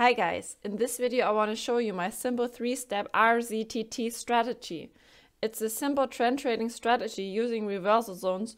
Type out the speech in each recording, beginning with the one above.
Hi guys, in this video I want to show you my simple 3-step RZTT strategy. It's a simple trend trading strategy using reversal zones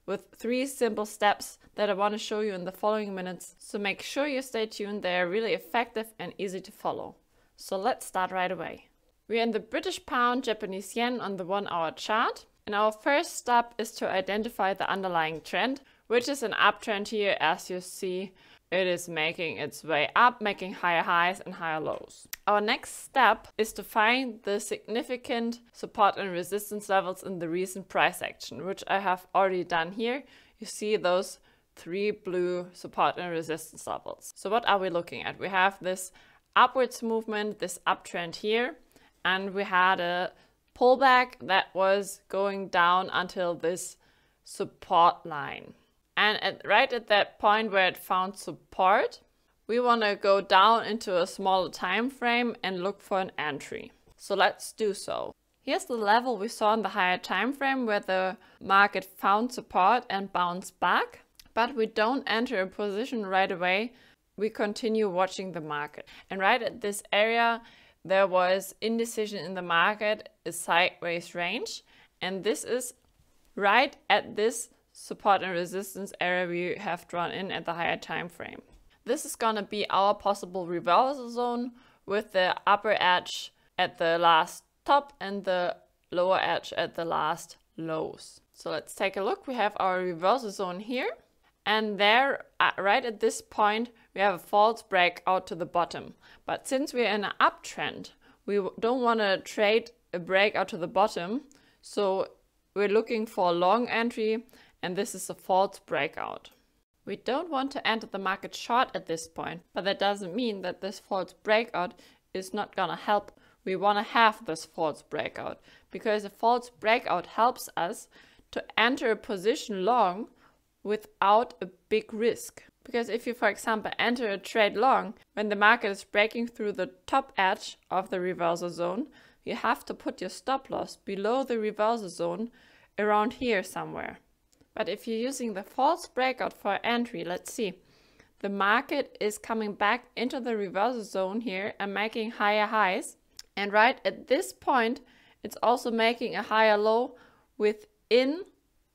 with 3 simple steps that I want to show you in the following minutes, so make sure you stay tuned. They are really effective and easy to follow. So let's start right away. We are in the British pound Japanese yen on the 1-hour chart, and our first step is to identify the underlying trend, which is an uptrend here. As you see, it is making its way up, making higher highs and higher lows. Our next step is to find the significant support and resistance levels in the recent price action, which I have already done here. You see those 3 blue support and resistance levels. So what are we looking at? We have this upwards movement, this uptrend here, and we had a pullback that was going down until this support line. And right at that point where it found support, we want to go down into a smaller time frame and look for an entry. So let's do so. Here's the level we saw in the higher time frame where the market found support and bounced back, but we don't enter a position right away. We continue watching the market. And right at this area, there was indecision in the market, a sideways range, and this is right at this support and resistance area we have drawn in at the higher time frame. This is going to be our possible reversal zone with the upper edge at the last top and the lower edge at the last lows. So let's take a look. We have our reversal zone here, and there right at this point we have a false breakout to the bottom. But since we're in an uptrend, we don't want to trade a breakout to the bottom, so we're looking for a long entry, and this is a false breakout. We don't want to enter the market short at this point, but that doesn't mean that this false breakout is not gonna help. We want to have this false breakout because a false breakout helps us to enter a position long without a big risk. Because if you, for example, enter a trade long when the market is breaking through the top edge of the reversal zone, you have to put your stop loss below the reversal zone around here somewhere. But if you're using the false breakout for entry, let's see, the market is coming back into the reversal zone here and making higher highs. And right at this point, it's also making a higher low within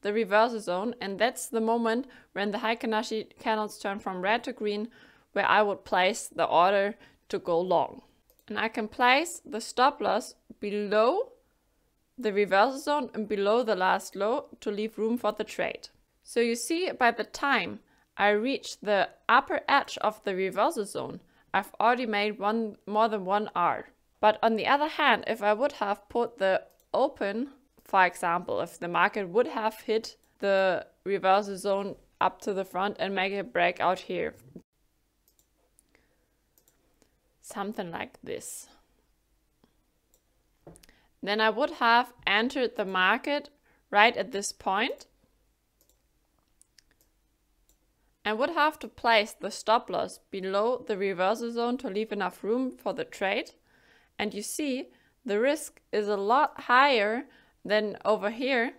the reversal zone. And that's the moment when the HeikinAshi candles turn from red to green, where I would place the order to go long. And I can place the stop loss below the reversal zone and below the last low to leave room for the trade. So you see, by the time I reach the upper edge of the reversal zone, I've already made more than one R. But on the other hand, if I would have put the open, for example, if the market would have hit the reversal zone up to the front and make a breakout here, something like this, then I would have entered the market right at this point and would have to place the stop loss below the reversal zone to leave enough room for the trade. And you see, the risk is a lot higher than over here,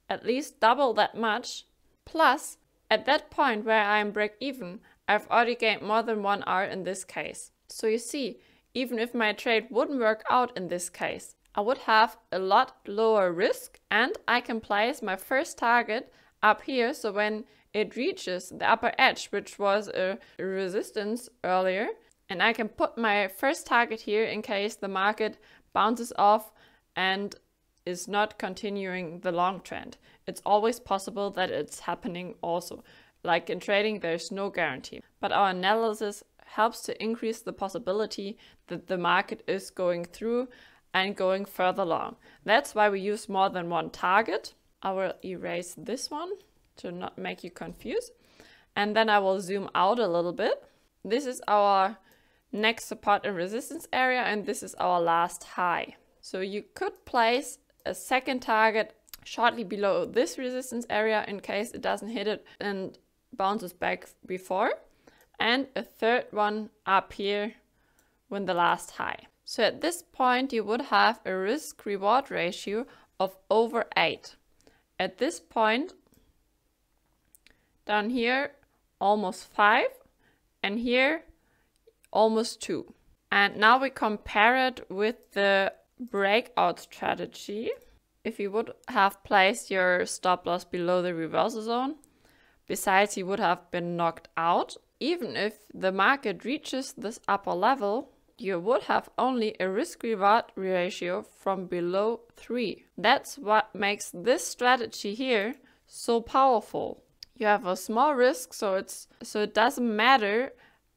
at least double that much. Plus, at that point where I'm break even, I've already gained more than 1 R in this case. So you see, even if my trade wouldn't work out in this case, I would have a lot lower risk, and I can place my first target up here. So when it reaches the upper edge, which was a resistance earlier, and I can put my first target here in case the market bounces off and is not continuing the long trend. It's always possible that it's happening also. Like in trading, there's no guarantee. But our analysis helps to increase the possibility that the market is going through and going further long. That's why we use more than one target. I will erase this one to not make you confused. And then I will zoom out a little bit. This is our next support and resistance area, and this is our last high. So you could place a second target shortly below this resistance area in case it doesn't hit it and bounces back before, and a third one up here when the last high. So at this point you would have a risk-reward ratio of over 8. At this point down here almost 5, and here almost 2. And now we compare it with the breakout strategy. If you would have placed your stop loss below the reversal zone, besides you would have been knocked out, even if the market reaches this upper level, you would have only a risk-reward ratio from below 3. That's what makes this strategy here so powerful. You have a small risk, so it doesn't matter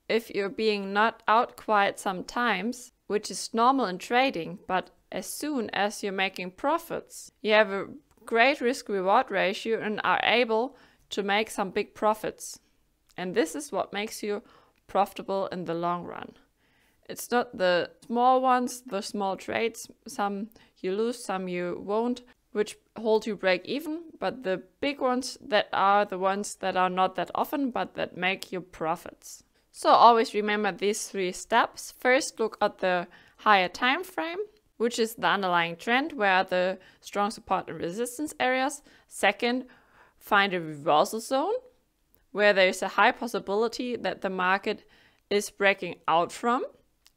if you're being knocked out quite sometimes, which is normal in trading, but as soon as you're making profits, you have a great risk-reward ratio and are able to make some big profits. And this is what makes you profitable in the long run. It's not the small ones, the small trades, some you lose, some you won't, which hold you break even, but the big ones that are the ones that are not that often, but that make you profits. So always remember these 3 steps. First, look at the higher time frame, which is the underlying trend, where are the strong support and resistance areas. Second, find a reversal zone, where there is a high possibility that the market is breaking out from.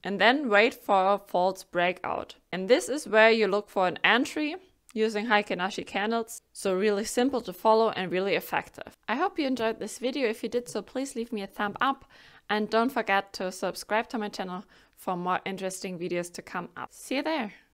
And then wait for a false breakout. And this is where you look for an entry using HeikinAshi candles. So really simple to follow and really effective. I hope you enjoyed this video. If you did so, please leave me a thumb up. And don't forget to subscribe to my channel for more interesting videos to come up. See you there.